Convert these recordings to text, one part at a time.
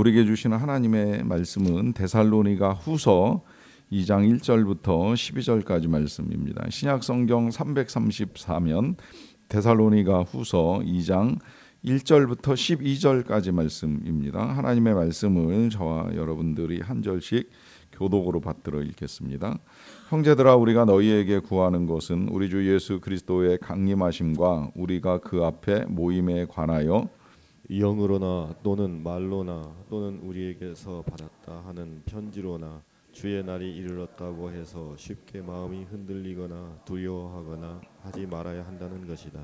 우리에게 주시는 하나님의 말씀은 데살로니가 후서 2장 1절부터 12절까지 말씀입니다. 신약 성경 334면 데살로니가 후서 2장 1절부터 12절까지 말씀입니다. 하나님의 말씀을 저와 여러분들이 한 절씩 교독으로 받들어 읽겠습니다. 형제들아, 우리가 너희에게 구하는 것은 우리 주 예수 그리스도의 강림하심과 우리가 그 앞에 모임에 관하여 영으로나 또는 말로나 또는 우리에게서 받았다 하는 편지로나 주의 날이 이르렀다고 해서 쉽게 마음이 흔들리거나 두려워하거나 하지 말아야 한다는 것이다.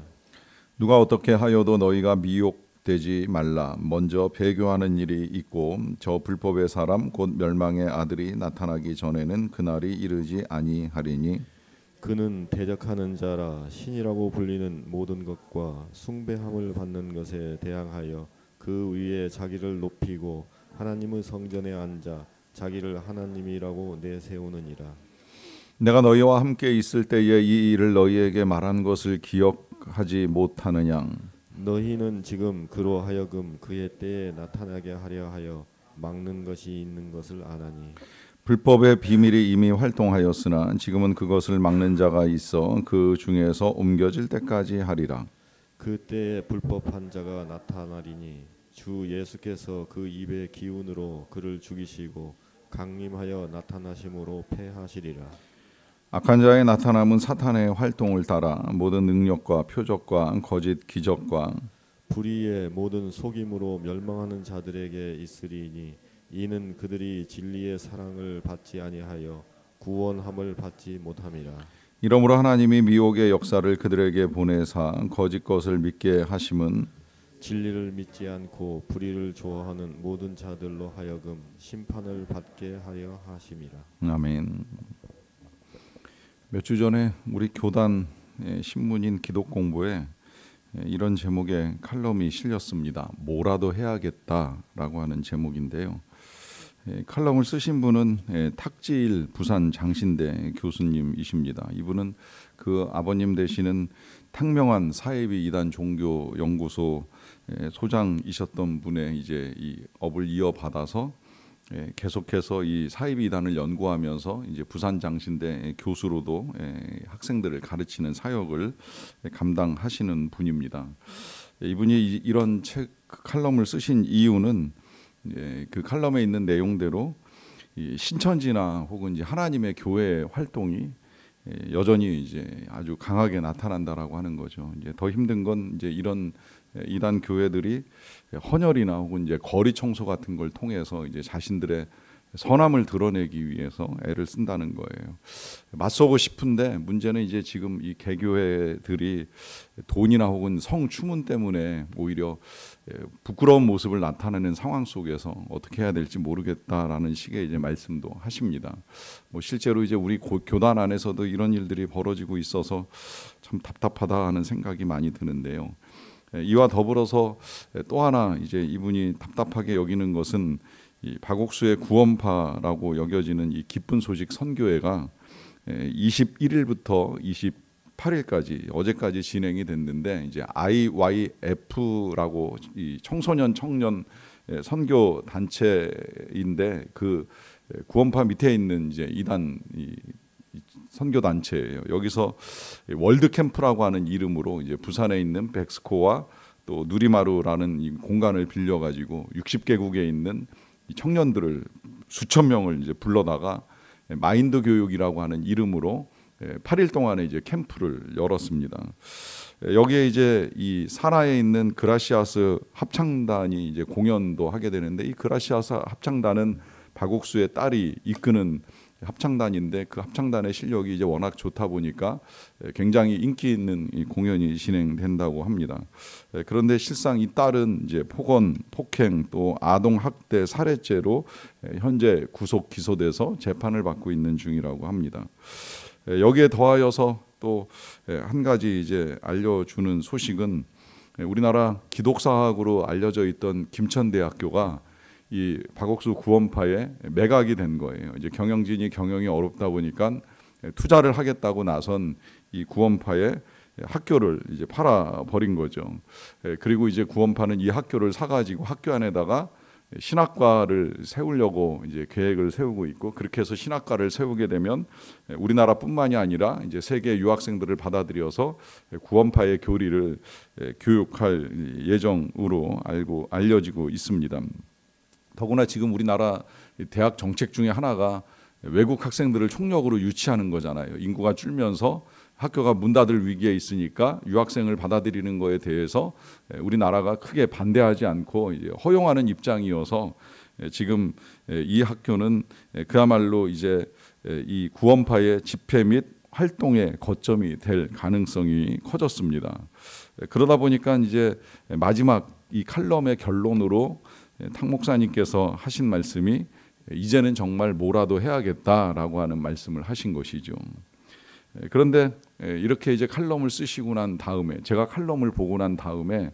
누가 어떻게 하여도 너희가 미혹되지 말라. 먼저 배교하는 일이 있고 저 불법의 사람 곧 멸망의 아들이 나타나기 전에는 그날이 이르지 아니하리니 그는 대적하는 자라 신이라고 불리는 모든 것과 숭배함을 받는 것에 대항하여 그 위에 자기를 높이고 하나님의 성전에 앉아 자기를 하나님이라고 내세우느니라. 내가 너희와 함께 있을 때에 이 일을 너희에게 말한 것을 기억하지 못하느냐. 너희는 지금 그로 하여금 그의 때에 나타나게 하려 하여 막는 것이 있는 것을 아나니 불법의 비밀이 이미 활동하였으나 지금은 그것을 막는 자가 있어 그 중에서 옮겨질 때까지 하리라. 그때에 불법한 자가 나타나리니 주 예수께서 그 입의 기운으로 그를 죽이시고 강림하여 나타나심으로 패하시리라. 악한 자의 나타남은 사탄의 활동을 따라 모든 능력과 표적과 거짓 기적과 불의의 모든 속임으로 멸망하는 자들에게 있으리니 이는 그들이 진리의 사랑을 받지 아니하여 구원함을 받지 못함이라. 이러므로 하나님이 미혹의 역사를 그들에게 보내사 거짓 것을 믿게 하심은 진리를 믿지 않고 불의를 좋아하는 모든 자들로 하여금 심판을 받게 하려 하심이라. 아멘. 몇 주 전에 우리 교단 신문인 기독공부에 이런 제목의 칼럼이 실렸습니다. 뭐라도 해야겠다라고 하는 제목인데요. 칼럼을 쓰신 분은 탁지일 부산 장신대 교수님이십니다. 이분은 그 아버님 되시는 탁명한 사이비 이단 종교 연구소 소장이셨던 분의 이제 이 업을 이어받아서 계속해서 이 사이비 이단을 연구하면서 이제 부산 장신대 교수로도 학생들을 가르치는 사역을 감당하시는 분입니다. 이분이 이런 책 칼럼을 쓰신 이유는 그 칼럼에 있는 내용대로 신천지나 혹은 이제 하나님의 교회 활동이 여전히 이제 아주 강하게 나타난다라고 하는 거죠. 이제 더 힘든 건 이제 이런 이단 교회들이 헌혈이나 혹은 이제 거리 청소 같은 걸 통해서 이제 자신들의 선함을 드러내기 위해서 애를 쓴다는 거예요. 맞서고 싶은데 문제는 이제 지금 이 개교회들이 돈이나 혹은 성추문 때문에 오히려 부끄러운 모습을 나타내는 상황 속에서 어떻게 해야 될지 모르겠다라는 식의 이제 말씀도 하십니다. 뭐 실제로 이제 우리 교단 안에서도 이런 일들이 벌어지고 있어서 참 답답하다 하는 생각이 많이 드는데요. 이와 더불어서 또 하나 이제 이분이 답답하게 여기는 것은 이 박옥수의 구원파라고 여겨지는 이 기쁜 소식 선교회가 21일부터 28일까지 어제까지 진행이 됐는데 이제 IYF라고 이 청소년 청년 선교 단체인데 그 구원파 밑에 있는 이제 이단 선교 단체예요. 여기서 월드 캠프라고 하는 이름으로 이제 부산에 있는 백스코와 또 누리마루라는 이 공간을 빌려 가지고 60개국에 있는 이 청년들을 수천 명을 이제 불러다가 마인드 교육이라고 하는 이름으로 8일 동안의 이제 캠프를 열었습니다. 여기에 이제 이 산하에 있는 그라시아스 합창단이 이제 공연도 하게 되는데 이 그라시아스 합창단은 박옥수의 딸이 이끄는 합창단인데 그 합창단의 실력이 이제 워낙 좋다 보니까 굉장히 인기 있는 이 공연이 진행된다고 합니다. 그런데 실상 이 딸은 이제 폭언, 폭행 또 아동 학대 살해죄로 현재 구속 기소돼서 재판을 받고 있는 중이라고 합니다. 여기에 더하여서 또 한 가지 이제 알려주는 소식은 우리나라 기독사학으로 알려져 있던 김천대학교가 이 박옥수 구원파에 매각이 된 거예요. 이제 경영진이 경영이 어렵다 보니까 투자를 하겠다고 나선 이 구원파에 학교를 이제 팔아 버린 거죠. 그리고 이제 구원파는 이 학교를 사가지고 학교 안에다가 신학과를 세우려고 이제 계획을 세우고 있고, 그렇게 해서 신학과를 세우게 되면 우리나라뿐만이 아니라 이제 세계 유학생들을 받아들여서 구원파의 교리를 교육할 예정으로 알려지고 있습니다. 더구나 지금 우리나라 대학 정책 중에 하나가 외국 학생들을 총력으로 유치하는 거잖아요. 인구가 줄면서 학교가 문 닫을 위기에 있으니까 유학생을 받아들이는 거에 대해서 우리나라가 크게 반대하지 않고 이제 허용하는 입장이어서 지금 이 학교는 그야말로 이제 이 구원파의 집회 및 활동의 거점이 될 가능성이 커졌습니다. 그러다 보니까 이제 마지막 이 칼럼의 결론으로 탁 목사님께서 하신 말씀이 이제는 정말 뭐라도 해야겠다라고 하는 말씀을 하신 것이죠. 그런데 이렇게 이제 칼럼을 쓰시고 난 다음에, 제가 칼럼을 보고 난 다음에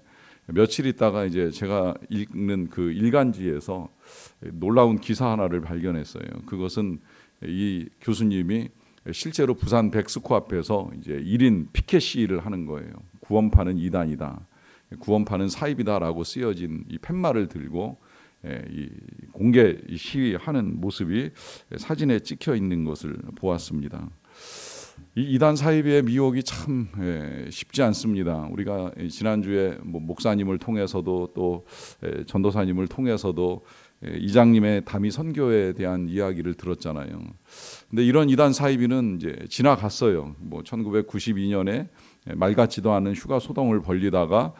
며칠 있다가 이제 제가 읽는 그 일간지에서 놀라운 기사 하나를 발견했어요. 그것은 이 교수님이 실제로 부산 백스코 앞에서 이제 1인 피켓 시위를 하는 거예요. 구원파는 이단이다, 구원파는 사입이다라고 쓰여진 이 팻말을 들고 이 공개 시위하는 모습이 사진에 찍혀 있는 것을 보았습니다. 이 이단 사입의 미혹이 참 쉽지 않습니다. 우리가 지난주에 목사님을 통해서도 또 전도사님을 통해서도 이장님의 담임 선교에 대한 이야기를 들었잖아요. 근데 이런 이단 사입이는 이제 지나갔어요. 1992년에 말 같지도 않은 휴가 소동을 벌리다가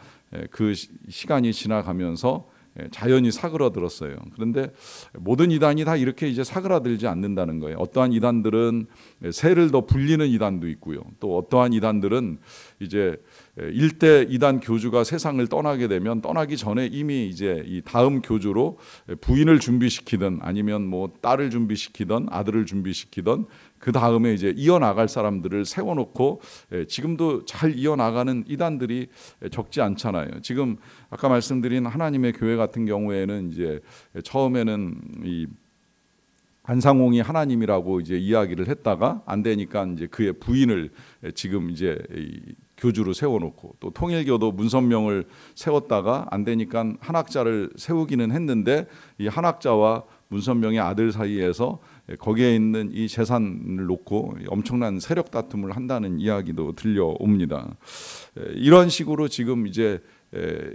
그 시간이 지나가면서 자연히 사그러들었어요. 그런데 모든 이단이 다 이렇게 이제 사그라들지 않는다는 거예요. 어떠한 이단들은 세를 더 불리는 이단도 있고요. 또 어떠한 이단들은 이제 일대 이단 교주가 세상을 떠나게 되면 떠나기 전에 이미 이제 이 다음 교주로 부인을 준비시키든 아니면 딸을 준비시키든 아들을 준비시키든 그 다음에 이제 이어나갈 사람들을 세워놓고 지금도 잘 이어나가는 이단들이 적지 않잖아요. 지금 아까 말씀드린 하나님의 교회 같은 경우에는 이제 처음에는 이 안상홍이 하나님이라고 이제 이야기를 했다가 안 되니까 이제 그의 부인을 지금 이제 교주로 세워놓고, 또 통일교도 문선명을 세웠다가 안 되니까 한학자를 세우기는 했는데 이 한학자와 문선명의 아들 사이에서 거기에 있는 이 재산을 놓고 엄청난 세력 다툼을 한다는 이야기도 들려옵니다. 이런 식으로 지금 이제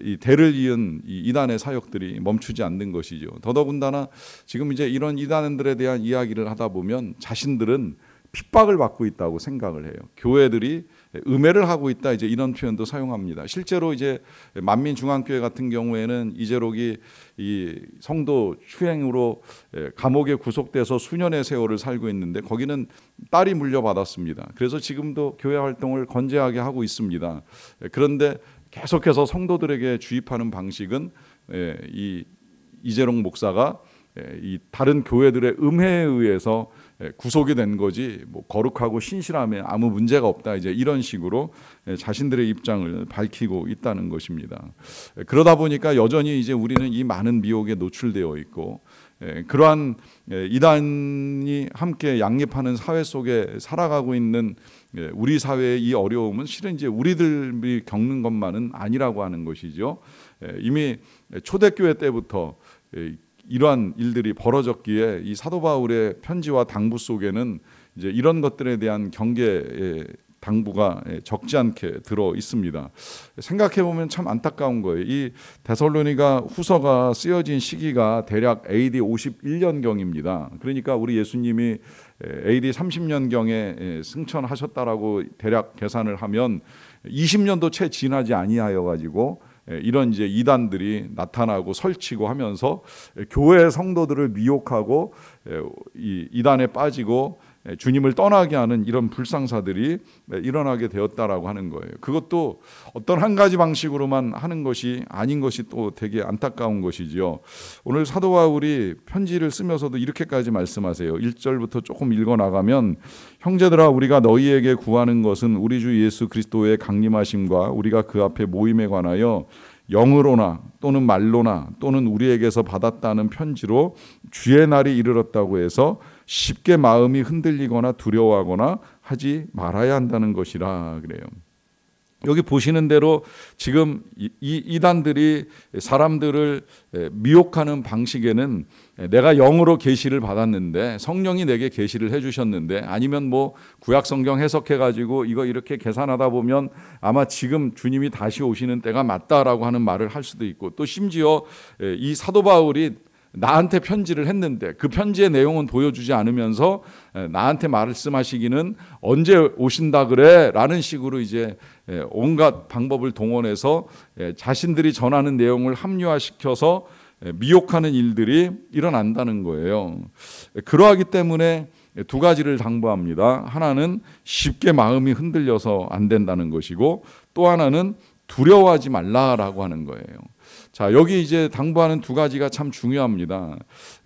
이 대를 이은 이 이단의 사역들이 멈추지 않는 것이죠. 더더군다나 지금 이제 이런 이단들에 대한 이야기를 하다 보면 자신들은 핍박을 받고 있다고 생각을 해요. 교회들이 음해를 하고 있다, 이제 이런 표현도 사용합니다. 실제로 이제 만민중앙교회 같은 경우에는 이재록이 이 성도 추행으로 감옥에 구속돼서 수년의 세월을 살고 있는데 거기는 딸이 물려받았습니다. 그래서 지금도 교회 활동을 건재하게 하고 있습니다. 그런데 계속해서 성도들에게 주입하는 방식은 이 이재록 목사가 이 다른 교회들의 음해에 의해서 구속이 된 거지 거룩하고 신실함에 아무 문제가 없다, 이제 이런 식으로 자신들의 입장을 밝히고 있다는 것입니다. 그러다 보니까 여전히 이제 우리는 이 많은 미혹에 노출되어 있고, 그러한 이단이 함께 양립하는 사회 속에 살아가고 있는 우리 사회의 이 어려움은 실은 이제 우리들이 겪는 것만은 아니라고 하는 것이죠. 이미 초대교회 때부터 이러한 일들이 벌어졌기에 이 사도 바울의 편지와 당부 속에는 이제 이런 것들에 대한 경계의 당부가 적지 않게 들어 있습니다. 생각해 보면 참 안타까운 거예요. 이 데살로니가 후서가 쓰여진 시기가 대략 AD 51년경입니다. 그러니까 우리 예수님이 AD 30년경에 승천하셨다라고 대략 계산을 하면 20년도 채 지나지 아니하여 가지고 이런 이제 이단들이 나타나고 설치고 하면서 교회 성도들을 미혹하고 이 이단에 빠지고 주님을 떠나게 하는 이런 불상사들이 일어나게 되었다라고 하는 거예요. 그것도 어떤 한 가지 방식으로만 하는 것이 아닌 것이 또 되게 안타까운 것이지요. 오늘 사도 바울이 편지를 쓰면서도 이렇게까지 말씀하세요. 1절부터 조금 읽어나가면, 형제들아 우리가 너희에게 구하는 것은 우리 주 예수 그리스도의 강림하심과 우리가 그 앞에 모임에 관하여 영으로나 또는 말로나 또는 우리에게서 받았다는 편지로 주의 날이 이르렀다고 해서 쉽게 마음이 흔들리거나 두려워하거나 하지 말아야 한다는 것이라 그래요. 여기 보시는 대로 지금 이단들이 사람들을 미혹하는 방식에는 내가 영으로 계시를 받았는데 성령이 내게 계시를 해주셨는데 아니면 뭐 구약 성경 해석해가지고 이거 이렇게 계산하다 보면 아마 지금 주님이 다시 오시는 때가 맞다라고 하는 말을 할 수도 있고, 또 심지어 이 사도 바울이 나한테 편지를 했는데 그 편지의 내용은 보여주지 않으면서 나한테 말씀하시기는 언제 오신다 그래 라는 식으로 이제 온갖 방법을 동원해서 자신들이 전하는 내용을 합리화시켜서 미혹하는 일들이 일어난다는 거예요. 그러하기 때문에 두 가지를 당부합니다. 하나는 쉽게 마음이 흔들려서 안 된다는 것이고, 또 하나는 두려워하지 말라라고 하는 거예요. 자, 여기 이제 당부하는 두 가지가 참 중요합니다.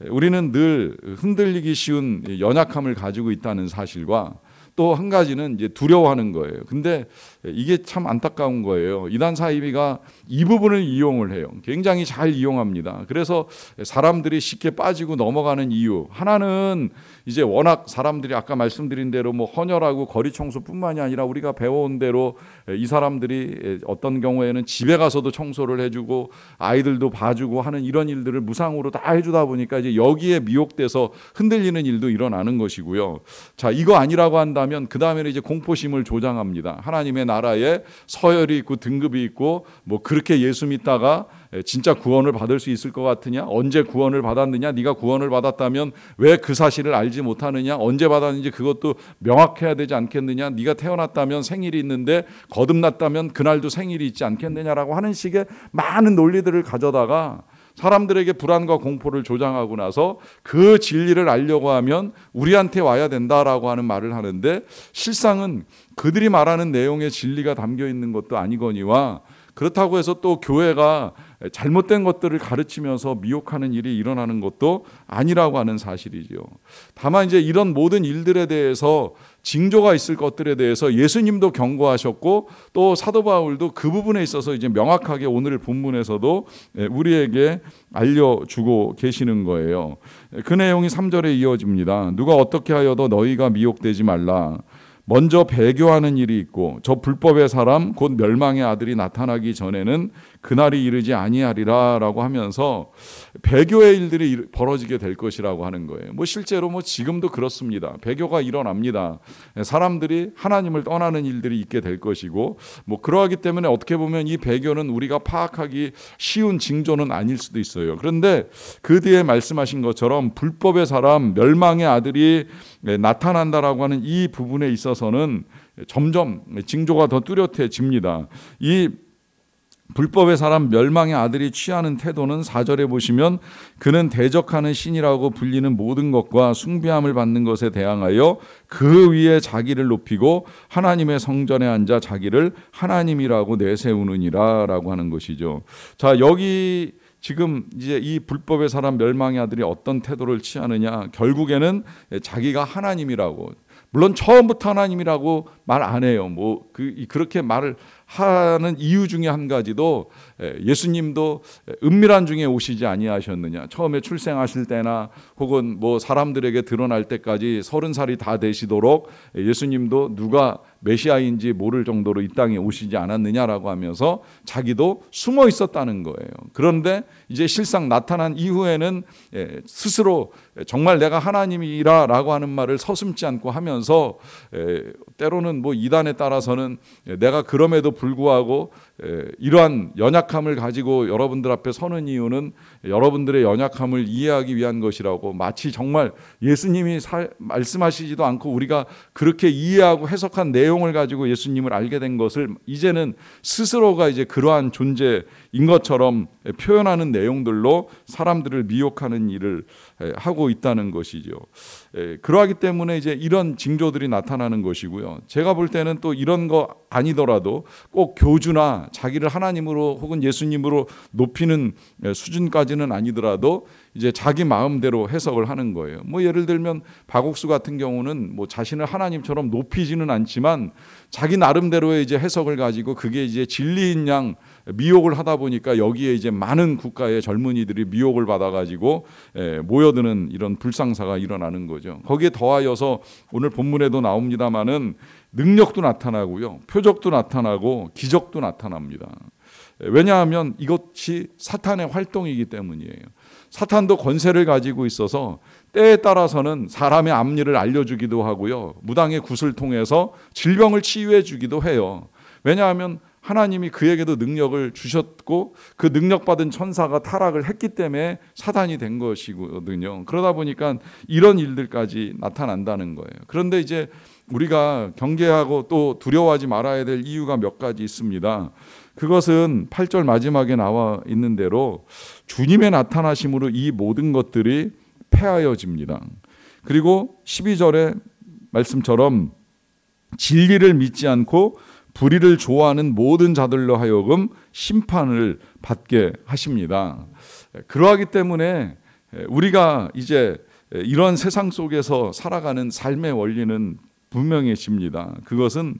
우리는 늘 흔들리기 쉬운 연약함을 가지고 있다는 사실과 또 한 가지는 이제 두려워하는 거예요. 근데 이게 참 안타까운 거예요. 이단 사이비가 이 부분을 이용을 해요. 굉장히 잘 이용합니다. 그래서 사람들이 쉽게 빠지고 넘어가는 이유 하나는 이제 워낙 사람들이 아까 말씀드린 대로 뭐 헌혈하고 거리 청소뿐만이 아니라 우리가 배워온 대로 이 사람들이 어떤 경우에는 집에 가서도 청소를 해주고 아이들도 봐주고 하는 이런 일들을 무상으로 다 해주다 보니까 이제 여기에 미혹돼서 흔들리는 일도 일어나는 것이고요. 자, 이거 아니라고 한다면 그 다음에는 이제 공포심을 조장합니다. 하나님의 나라에 서열이 있고 등급이 있고 뭐 그렇게 예수 믿다가 진짜 구원을 받을 수 있을 것 같으냐? 언제 구원을 받았느냐? 네가 구원을 받았다면 왜 그 사실을 알지 못하느냐? 언제 받았는지 그것도 명확해야 되지 않겠느냐? 네가 태어났다면 생일이 있는데 거듭났다면 그날도 생일이 있지 않겠느냐라고 하는 식의 많은 논리들을 가져다가 사람들에게 불안과 공포를 조장하고 나서 그 진리를 알려고 하면 우리한테 와야 된다라고 하는 말을 하는데, 실상은 그들이 말하는 내용에 진리가 담겨 있는 것도 아니거니와 그렇다고 해서 또 교회가 잘못된 것들을 가르치면서 미혹하는 일이 일어나는 것도 아니라고 하는 사실이죠. 다만 이제 이런 모든 일들에 대해서 징조가 있을 것들에 대해서 예수님도 경고하셨고 또 사도 바울도 그 부분에 있어서 이제 명확하게 오늘 본문에서도 우리에게 알려주고 계시는 거예요. 그 내용이 3절에 이어집니다. 누가 어떻게 하여도 너희가 미혹되지 말라. 먼저 배교하는 일이 있고 저 불법의 사람 곧 멸망의 아들이 나타나기 전에는 그날이 이르지 아니하리라 라고 하면서 배교의 일들이 벌어지게 될 것이라고 하는 거예요. 뭐 실제로 뭐 지금도 그렇습니다. 배교가 일어납니다. 사람들이 하나님을 떠나는 일들이 있게 될 것이고, 뭐 그러하기 때문에 어떻게 보면 이 배교는 우리가 파악하기 쉬운 징조는 아닐 수도 있어요. 그런데 그 뒤에 말씀하신 것처럼 불법의 사람 멸망의 아들이 나타난다라고 하는 이 부분에 있어서는 점점 징조가 더 뚜렷해집니다. 이 불법의 사람 멸망의 아들이 취하는 태도는 4절에 보시면 그는 대적하는 신이라고 불리는 모든 것과 숭배함을 받는 것에 대항하여 그 위에 자기를 높이고 하나님의 성전에 앉아 자기를 하나님이라고 내세우느니라 라고 하는 것이죠. 자, 여기 지금 이제 이 불법의 사람 멸망의 아들이 어떤 태도를 취하느냐, 결국에는 자기가 하나님이라고, 물론 처음부터 하나님이라고 말 안 해요. 뭐 그렇게 말을 하는 이유 중에 한 가지도 예수님도 은밀한 중에 오시지 아니하셨느냐. 처음에 출생하실 때나 혹은 뭐 사람들에게 드러날 때까지 30살이 다 되시도록 예수님도 누가 메시아인지 모를 정도로 이 땅에 오시지 않았느냐라고 하면서 자기도 숨어 있었다는 거예요. 그런데 이제 실상 나타난 이후에는 스스로 정말 내가 하나님이라라고 하는 말을 서슴지 않고 하면서 때로는 뭐 이단에 따라서는 내가 그럼에도 불구하고 이러한 연약함을 가지고 여러분들 앞에 서는 이유는 여러분들의 연약함을 이해하기 위한 것이라고, 마치 정말 예수님이 말씀하시지도 않고 우리가 그렇게 이해하고 해석한 내용을 가지고 예수님을 알게 된 것을 이제는 스스로가 이제 그러한 존재인 것처럼 표현하는 내용들로 사람들을 미혹하는 일을 하고 있다는 것이죠. 그러하기 때문에 이제 이런 징조들이 나타나는 것이고요. 제가 볼 때는 또 이런 거 아니더라도 꼭 교주나 자기를 하나님으로 혹은 예수님으로 높이는 수준까지는 아니더라도 이제 자기 마음대로 해석을 하는 거예요. 뭐 예를 들면 박옥수 같은 경우는 뭐 자신을 하나님처럼 높이지는 않지만 자기 나름대로의 이제 해석을 가지고 그게 이제 진리인 양 미혹을 하다 보니까 여기에 이제 많은 국가의 젊은이들이 미혹을 받아가지고 모여드는 이런 불상사가 일어나는 거죠. 거기에 더하여서 오늘 본문에도 나옵니다마는 능력도 나타나고요, 표적도 나타나고 기적도 나타납니다. 왜냐하면 이것이 사탄의 활동이기 때문이에요. 사탄도 권세를 가지고 있어서 때에 따라서는 사람의 앞니를 알려주기도 하고요, 무당의 굿을 통해서 질병을 치유해 주기도 해요. 왜냐하면 하나님이 그에게도 능력을 주셨고 그 능력받은 천사가 타락을 했기 때문에 사단이 된 것이거든요. 그러다 보니까 이런 일들까지 나타난다는 거예요. 그런데 이제 우리가 경계하고 또 두려워하지 말아야 될 이유가 몇 가지 있습니다. 그것은 8절 마지막에 나와 있는 대로 주님의 나타나심으로 이 모든 것들이 폐하여집니다. 그리고 12절의 말씀처럼 진리를 믿지 않고 불의를 좋아하는 모든 자들로 하여금 심판을 받게 하십니다. 그러하기 때문에 우리가 이제 이런 세상 속에서 살아가는 삶의 원리는 분명해집니다. 그것은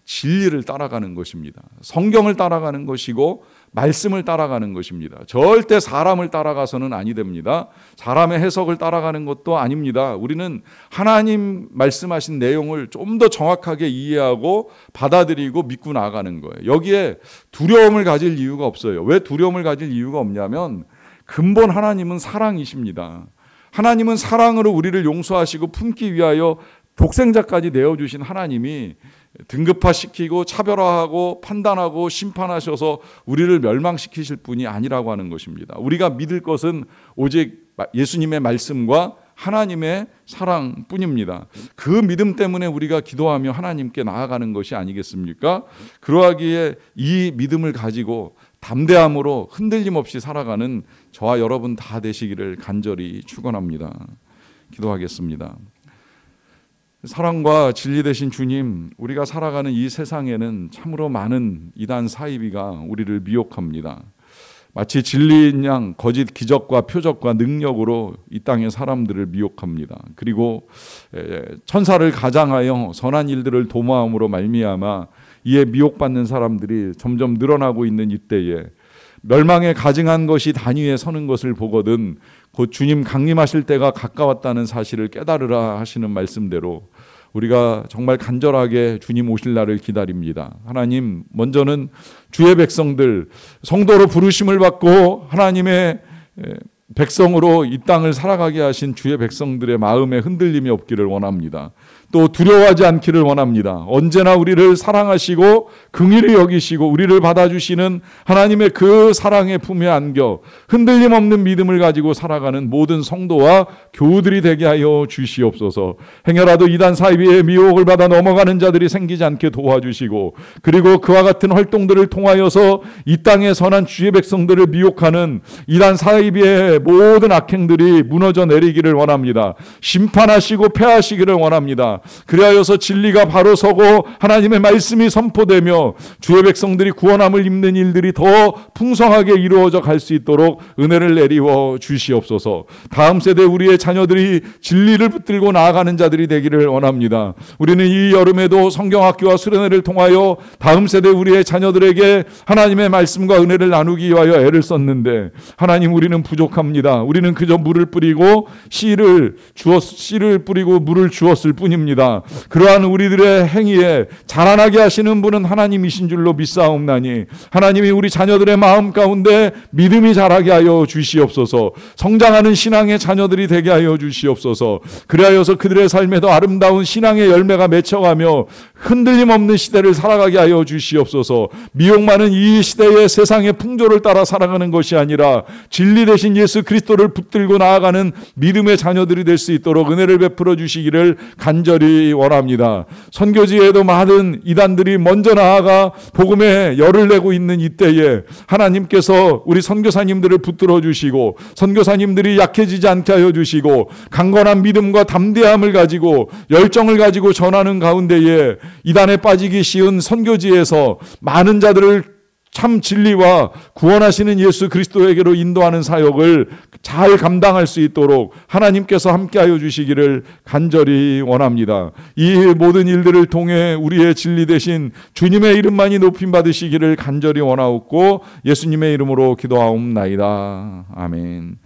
진리를 따라가는 것입니다. 성경을 따라가는 것이고 말씀을 따라가는 것입니다. 절대 사람을 따라가서는 아니 됩니다. 사람의 해석을 따라가는 것도 아닙니다. 우리는 하나님 말씀하신 내용을 좀 더 정확하게 이해하고 받아들이고 믿고 나아가는 거예요. 여기에 두려움을 가질 이유가 없어요. 왜 두려움을 가질 이유가 없냐면 근본 하나님은 사랑이십니다. 하나님은 사랑으로 우리를 용서하시고 품기 위하여 독생자까지 내어주신 하나님이 등급화시키고 차별화하고 판단하고 심판하셔서 우리를 멸망시키실 분이 아니라고 하는 것입니다. 우리가 믿을 것은 오직 예수님의 말씀과 하나님의 사랑뿐입니다. 그 믿음 때문에 우리가 기도하며 하나님께 나아가는 것이 아니겠습니까? 그러하기에 이 믿음을 가지고 담대함으로 흔들림 없이 살아가는 저와 여러분 다 되시기를 간절히 축원합니다. 기도하겠습니다. 사랑과 진리 되신 주님, 우리가 살아가는 이 세상에는 참으로 많은 이단 사이비가 우리를 미혹합니다. 마치 진리인 양 거짓 기적과 표적과 능력으로 이 땅의 사람들을 미혹합니다. 그리고 천사를 가장하여 선한 일들을 도모함으로 말미암아 이에 미혹받는 사람들이 점점 늘어나고 있는 이때에 멸망에 가증한 것이 단위에 서는 것을 보거든 곧 주님 강림하실 때가 가까웠다는 사실을 깨달으라 하시는 말씀대로 우리가 정말 간절하게 주님 오실 날을 기다립니다. 하나님, 먼저는 주의 백성들, 성도로 부르심을 받고 하나님의 백성으로 이 땅을 살아가게 하신 주의 백성들의 마음에 흔들림이 없기를 원합니다. 또 두려워하지 않기를 원합니다. 언제나 우리를 사랑하시고 긍휼히 여기시고 우리를 받아주시는 하나님의 그 사랑의 품에 안겨 흔들림 없는 믿음을 가지고 살아가는 모든 성도와 교우들이 되게 하여 주시옵소서. 행여라도 이단 사이비의 미혹을 받아 넘어가는 자들이 생기지 않게 도와주시고 그리고 그와 같은 활동들을 통하여서 이 땅의 선한 주의 백성들을 미혹하는 이단 사이비의 모든 악행들이 무너져 내리기를 원합니다. 심판하시고 패하시기를 원합니다. 그리하여서 진리가 바로 서고 하나님의 말씀이 선포되며 주의 백성들이 구원함을 입는 일들이 더 풍성하게 이루어져 갈 수 있도록 은혜를 내리워 주시옵소서. 다음 세대 우리의 자녀들이 진리를 붙들고 나아가는 자들이 되기를 원합니다. 우리는 이 여름에도 성경학교와 수련회를 통하여 다음 세대 우리의 자녀들에게 하나님의 말씀과 은혜를 나누기 위하여 애를 썼는데 하나님, 우리는 부족합니다. 우리는 그저 물을 뿌리고 씨를 뿌리고 물을 주었을 뿐입니다. 그러한 우리들의 행위에 자라나게 하시는 분은 하나님이신 줄로 믿사옵나니 하나님이 우리 자녀들의 마음 가운데 믿음이 자라게 하여 주시옵소서. 성장하는 신앙의 자녀들이 되게 하여 주시옵소서. 그리하여서 그들의 삶에도 아름다운 신앙의 열매가 맺혀가며 흔들림 없는 시대를 살아가게 하여 주시옵소서. 미혹 많은 이 시대의 세상의 풍조를 따라 살아가는 것이 아니라 진리 되신 예수 그리스도를 붙들고 나아가는 믿음의 자녀들이 될 수 있도록 은혜를 베풀어 주시기를 간절히 원합니다. 선교지에도 많은 이단들이 먼저 나아가 복음에 열을 내고 있는 이때에 하나님께서 우리 선교사님들을 붙들어 주시고 선교사님들이 약해지지 않게 하여 주시고 강건한 믿음과 담대함을 가지고 열정을 가지고 전하는 가운데에 이단에 빠지기 쉬운 선교지에서 많은 자들을 참 진리와 구원하시는 예수 그리스도에게로 인도하는 사역을 잘 감당할 수 있도록 하나님께서 함께하여 주시기를 간절히 원합니다. 이 모든 일들을 통해 우리의 진리 되신 주님의 이름만이 높임 받으시기를 간절히 원하옵고 예수님의 이름으로 기도하옵나이다. 아멘.